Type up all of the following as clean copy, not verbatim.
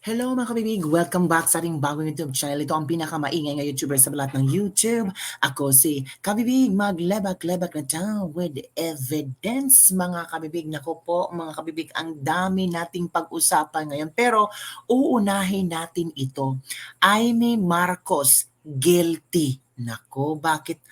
Hello mga kabibig! Welcome back sa ating bagong YouTube channel. Ito ang pinakamaingay na YouTuber sa balat ng YouTube. Ako si Kabibig, maglebak-lebak na tayo with evidence mga kabibig. Naku po mga kabibig, ang dami nating pag-usapan ngayon. Pero uunahin natin ito. Amy Marcos, guilty. Nako, bakit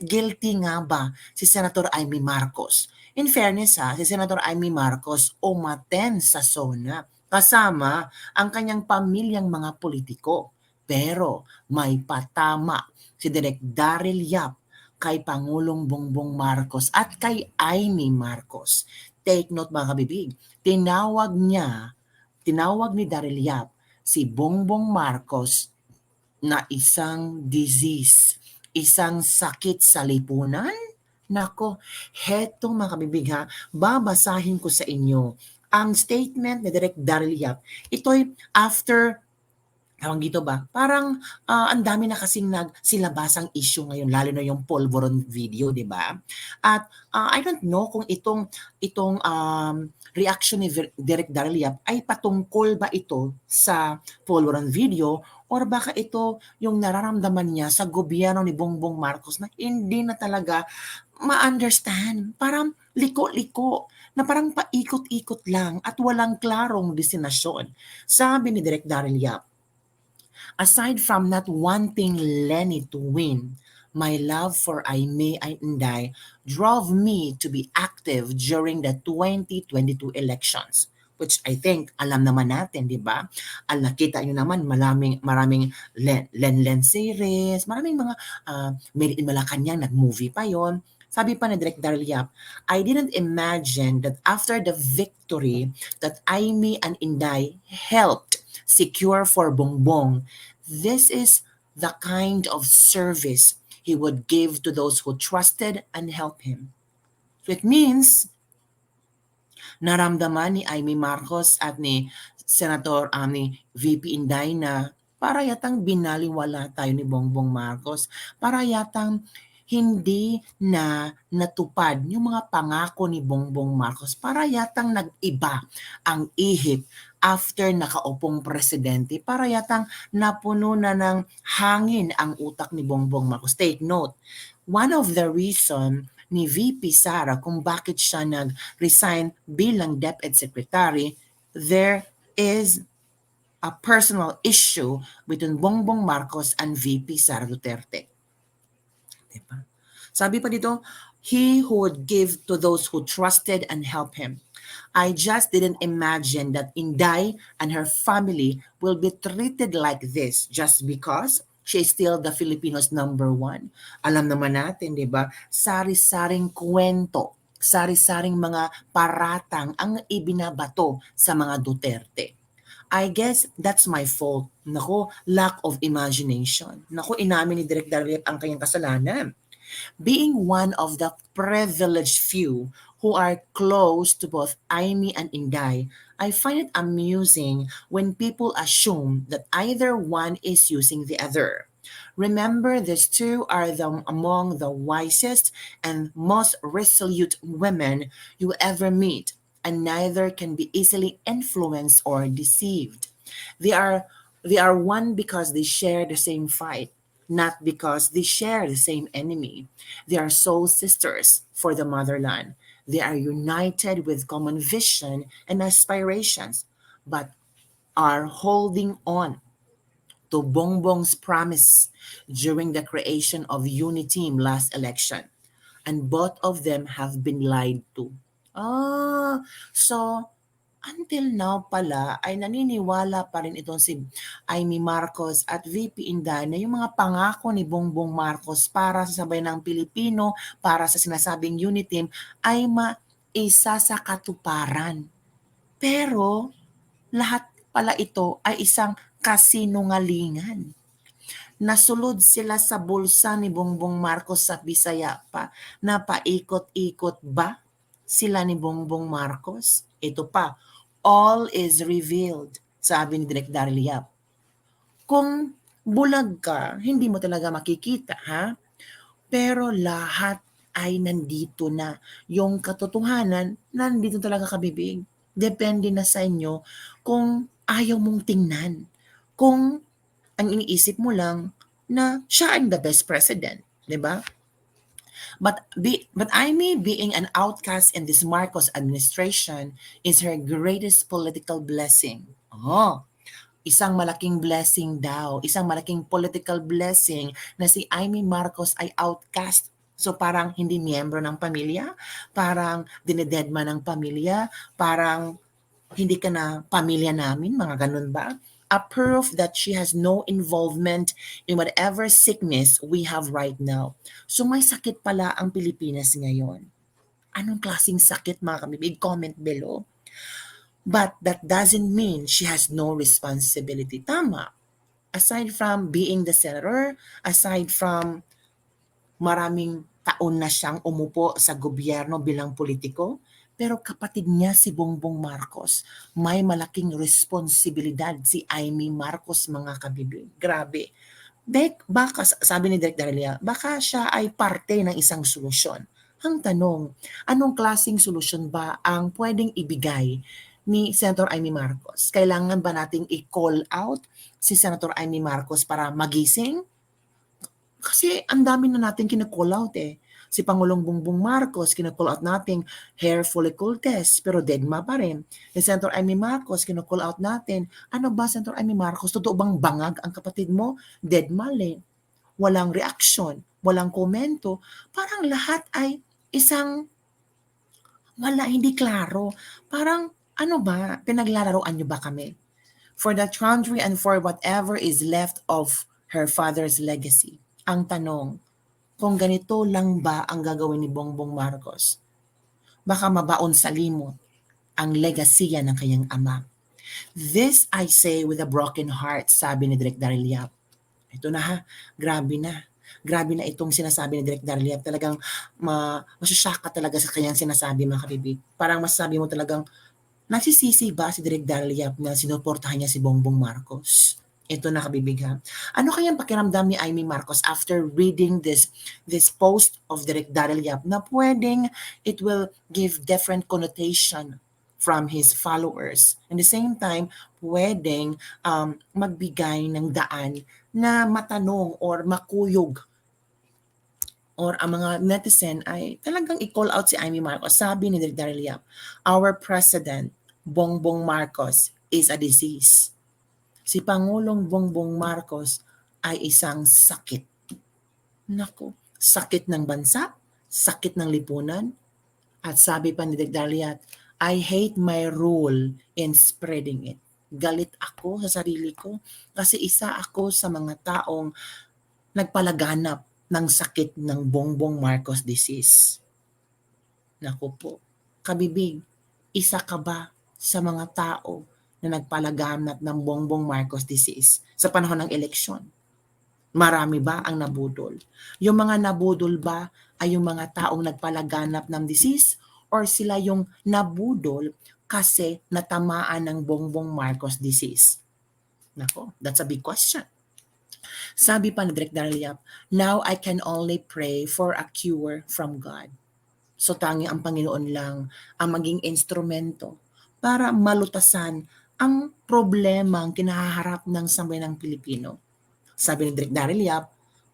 guilty nga ba si Senator Amy Marcos? In fairness si Senator Amy Marcos umaten sa SONA kasama ang kanyang pamilyang mga politiko. Pero may patama si Direk Daryl Yap kay Pangulong Bongbong Marcos at kay Amy Marcos. Take note mga kabibig, tinawag ni Daryl Yap si Bongbong Marcos na isang disease, isang sakit sa lipunan. Nako, heto mga kabibig babasahin ko sa inyo ang statement ni Direk Daryl Yap. Ito'y after tawag dito ba, parang ang dami na kasing nagsilabasang issue ngayon, lalo na yung Polvoron video, di ba? At I don't know kung itong reaction ni Direk Daryl Yap ay patungkol ba ito sa Polvoron video or baka ito yung nararamdaman niya sa gobyerno ni Bongbong Marcos na hindi na talaga ma-understand. Parang liko-liko na parang paikot-ikot lang at walang klarong destinasyon. Sabi ni Direk Daryl Yap, aside from not wanting Lenny to win, my love for Aimee and Inday drove me to be active during the 2022 elections. Which I think, alam naman natin, di ba? Nakita nyo naman, maraming Len series, maraming mga Made in Malacanang, nag-movie pa yon. Sabi pa ni Direk Daryl Yap, I didn't imagine that after the victory that Aimee and Inday helped secure for Bongbong, this is the kind of service he would give to those who trusted and helped him. So it means, naramdaman ni Amy Marcos at ni Senator ni VP Inday na para yatang binaliwala tayo ni Bongbong Marcos, para yatang hindi na natupad yung mga pangako ni Bongbong Marcos, para yatang nag-iba ang ihip after nakaupong presidente, para yatang napuno na ng hangin ang utak ni Bongbong Marcos. Take note, one of the reason ni VP Sara kung bakit siya nag-resign bilang DepEd Secretary, there is a personal issue between Bongbong Marcos and VP Sara Duterte. Diba? Sabi pa dito, he who would give to those who trusted and help him. I just didn't imagine that Inday and her family will be treated like this just because she is still the Filipinos number one. Alam naman natin, di ba? Sari-saring kwento, sari-saring mga paratang ang ibinabato sa mga Duterte. I guess that's my fault. Nako, lack of imagination. Nako, inamin ni Direk Daryl ang kanyang kasalanan. Being one of the privileged few who are close to both Amy and Inday, I find it amusing when people assume that either one is using the other. Remember, these two are among the wisest and most resolute women you ever meet, and neither can be easily influenced or deceived. They are they are one because they share the same fight, not because they share the same enemy. They are soul sisters for the motherland. They are united with common vision and aspirations, but are holding on to Bongbong's promise during the creation of Uniteam last election. And both of them have been lied to. So until now pala ay naniniwala pa rin itong si Amy Marcos at VP Inday na yung mga pangako ni Bongbong Marcos para sa sabayan ng Pilipino, para sa sinasabing Uniteam ay maisa sa katuparan. Pero lahat pala ito ay isang kasinungalingan. Nasulod sila sa bulsa ni Bongbong Marcos sa Bisaya pa na paikot-ikot ba sila ni Bongbong Marcos? Ito pa, all is revealed, sabi ni Direk Daryl Yap. Kung bulag ka, hindi mo talaga makikita, ha? Pero lahat ay nandito na. Yung katotohanan, nandito talaga kabibig. Depende na sa inyo kung ayaw mong tingnan kung ang iniisip mo lang na siya ang the best president, di ba? But Amy being an outcast in this Marcos administration is her greatest political blessing. Oh, isang malaking blessing daw, isang malaking political blessing na si Amy Marcos ay outcast. So parang hindi miyembro ng pamilya, parang dinededma ng pamilya, parang hindi ka na pamilya namin, mga ganun ba? A proof that she has no involvement in whatever sickness we have right now. So may sakit pala ang Pilipinas ngayon. Anong klaseng sakit, mga kabibig? Comment below. But that doesn't mean she has no responsibility. Tama. Aside from being the senator, aside from maraming taon na siyang umupo sa gobyerno bilang politiko, pero kapatid niya si Bongbong Marcos, may malaking responsibilidad si Amy Marcos, mga kabibig. Grabe. Baka, sabi ni Direk Darelia, baka siya ay parte ng isang solusyon. Ang tanong, anong klaseng solusyon ba ang pwedeng ibigay ni Senator Amy Marcos? Kailangan ba nating i-call out si Senator Amy Marcos para magising? Kasi ang dami na natin kina-call out eh. Si Pangulong Bongbong Marcos, kina-call out natin hair follicle test, pero deadma pa rin. Si Senator Amy Marcos, kina-call out natin, ano ba Senator Amy Marcos, totoo bang bangag ang kapatid mo? Deadma eh. Walang reaksyon, walang komento. Parang lahat ay isang wala, hindi klaro. Parang ano ba, pinaglalaroan niyo ba kami? For the country and for whatever is left of her father's legacy. Ang tanong, kung ganito lang ba ang gagawin ni Bongbong Marcos, baka mabaon sa limot ang legasiya ng kanyang ama. This I say with a broken heart, sabi ni Direk Daryl Yap. Ito na ha, grabe na. Grabe na itong sinasabi ni Direk Daryl Yap. Talagang masushock ka talaga sa kanyang sinasabi, mga kabibig. Parang masasabi mo talagang, nagsisisi ba si Direk Daryl Yap na sinuportahan niya si Bongbong Marcos? Ito na, kabibig ha. Ano kayang pakiramdam ni Amy Marcos after reading this post of Direk Daryl Yap na pwedeng it will give different connotation from his followers. At the same time, pwedeng magbigay ng daan na matanong or makuyog or ang mga netizen ay talagang i-call out si Amy Marcos. Sabi ni Daryl Yap, our President, Bongbong Marcos, is a disease. Si Pangulong Bongbong Marcos ay isang sakit. Naku, sakit ng bansa, sakit ng lipunan. At sabi pa ni Daryl Yap, I hate my role in spreading it. Galit ako sa sarili ko kasi isa ako sa mga taong nagpalaganap ng sakit ng Bongbong Marcos disease. Naku po, kabibig, isa ka ba sa mga tao na nagpalaganap ng Bongbong Marcos disease sa panahon ng eleksyon? Marami ba ang nabudol? Yung mga nabudol ba ay yung mga taong nagpalaganap ng disease or sila yung nabudol kasi natamaan ng Bongbong Marcos disease? Nako, that's a big question. Sabi pa ni Direk Daryl Yap, now I can only pray for a cure from God. So tanging ang Panginoon lang ang maging instrumento para malutasan ang problema ang kinaharap ng sambayanang Pilipino. Sabi ni Direk Daryl Yap,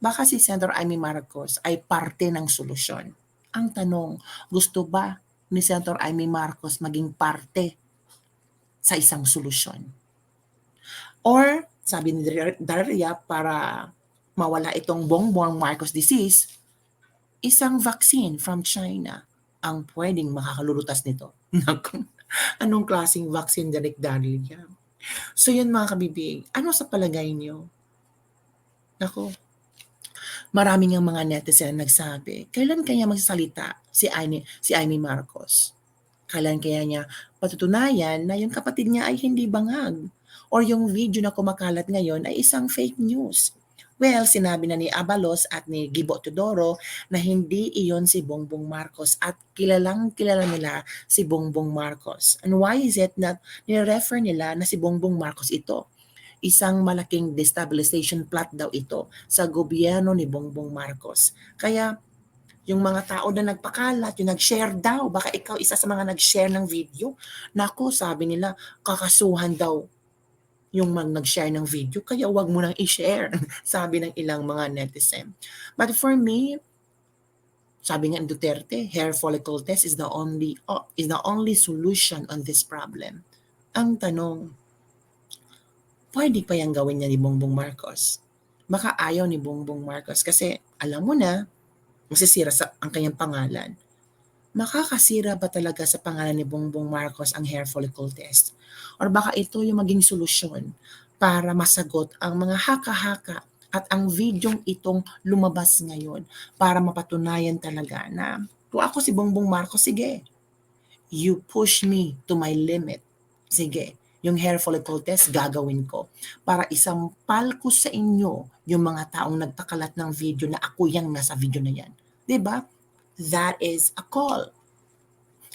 baka si Senator Amy Marcos ay parte ng solusyon. Ang tanong, gusto ba ni Senator Amy Marcos maging parte sa isang solusyon? Or, sabi ni Daryl Yap, para mawala itong Bongbong Marcos disease, isang vaccine from China ang pwedeng makakalulutas nito. Anong klaseng vaccine, Direk Daryl Yap? So yun, mga kabibig, ano sa palagay niyo? Ako, maraming ang mga netizen nagsabi, kailan kaya magsasalita si Amy Marcos? Kailan kaya niya patutunayan na yung kapatid niya ay hindi bangag? Or yung video na kumakalat ngayon ay isang fake news? Well, sinabi na ni Abalos at ni Gibo Teodoro na hindi iyon si Bongbong Marcos at kilalang kilala nila si Bongbong Marcos. And why is it na nire-refer nila na si Bongbong Marcos ito? Isang malaking destabilization plot daw ito sa gobyerno ni Bongbong Marcos. Kaya yung mga tao na nagpakalat, yung nag-share daw, baka ikaw isa sa mga nag-share ng video, naku, sabi nila, kakasuhan daw yung nag-share ng video, kaya wag mo nang i-share, sabi ng ilang mga netizen. But for me, sabi nga ni Duterte, hair follicle test is the only solution on this problem. Ang tanong, pwede pa yang gawin niya ni Bongbong Marcos? Baka ayaw ni Bongbong Marcos kasi alam mo na, masisira ang kanyang pangalan. Makakasira ba talaga sa pangalan ni Bongbong Marcos ang hair follicle test? Or baka ito yung maging solusyon para masagot ang mga haka-haka at ang videong itong lumabas ngayon para mapatunayan talaga na kung ako si Bongbong Marcos, sige, you push me to my limit. Sige, yung hair follicle test gagawin ko para isampal ko sa inyo yung mga taong nagpakalat ng video na ako yung nasa video na yan. 'Di ba? That is a call.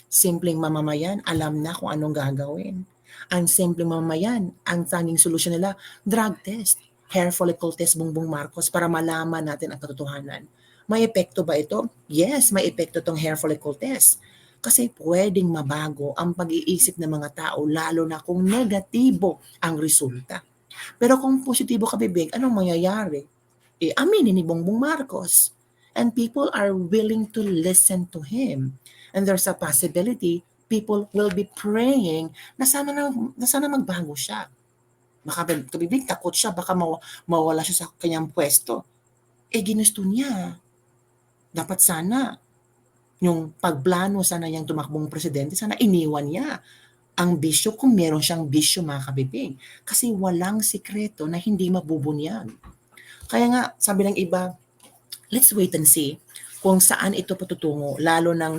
Simpleng mamamayan, alam na kung anong gagawin. Ang simpleng mamamayan, ang tanging solusyon nila, drug test, hair follicle test Bongbong Marcos para malaman natin ang katotohanan. May epekto ba ito? Yes, may epekto tong hair follicle test. Kasi pwedeng mabago ang pag-iisip ng mga tao lalo na kung negatibo ang resulta. Pero kung positibo ka, bibig, anong mangyayari? Aminin ni Bongbong Marcos. And people are willing to listen to him. And there's a possibility people will be praying na sana magbago siya. Baka kabibig, takot siya, baka mawala siya sa kanyang pwesto. Ginusto niya. Dapat sana, yung pagplano sana yung tumakbong presidente, sana iniwan niya ang bisyo kung meron siyang bisyo, mga kabibig. Kasi walang sikreto na hindi mabubunyag. Kaya nga, sabi ng iba, let's wait and see kung saan ito patutungo, lalo nang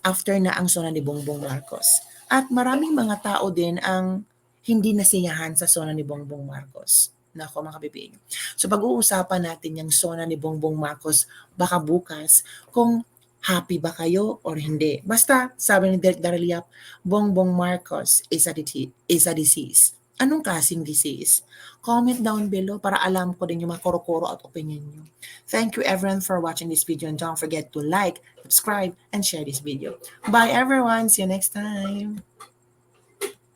after na ang sona ni Bongbong Marcos. At maraming mga tao din ang hindi nasiyahan sa sona ni Bongbong Marcos. Nako, mga kabibig. So pag-uusapan natin yung sona ni Bongbong Marcos baka bukas kung happy ba kayo or hindi. Basta, sabi ni Derek Daraliap, Bongbong Marcos is a disease. Anong klaseng disease? Comment down below para alam ko din yung mga koro-koro at opinion nyo. Thank you everyone for watching this video and don't forget to like, subscribe, and share this video. Bye everyone! See you next time!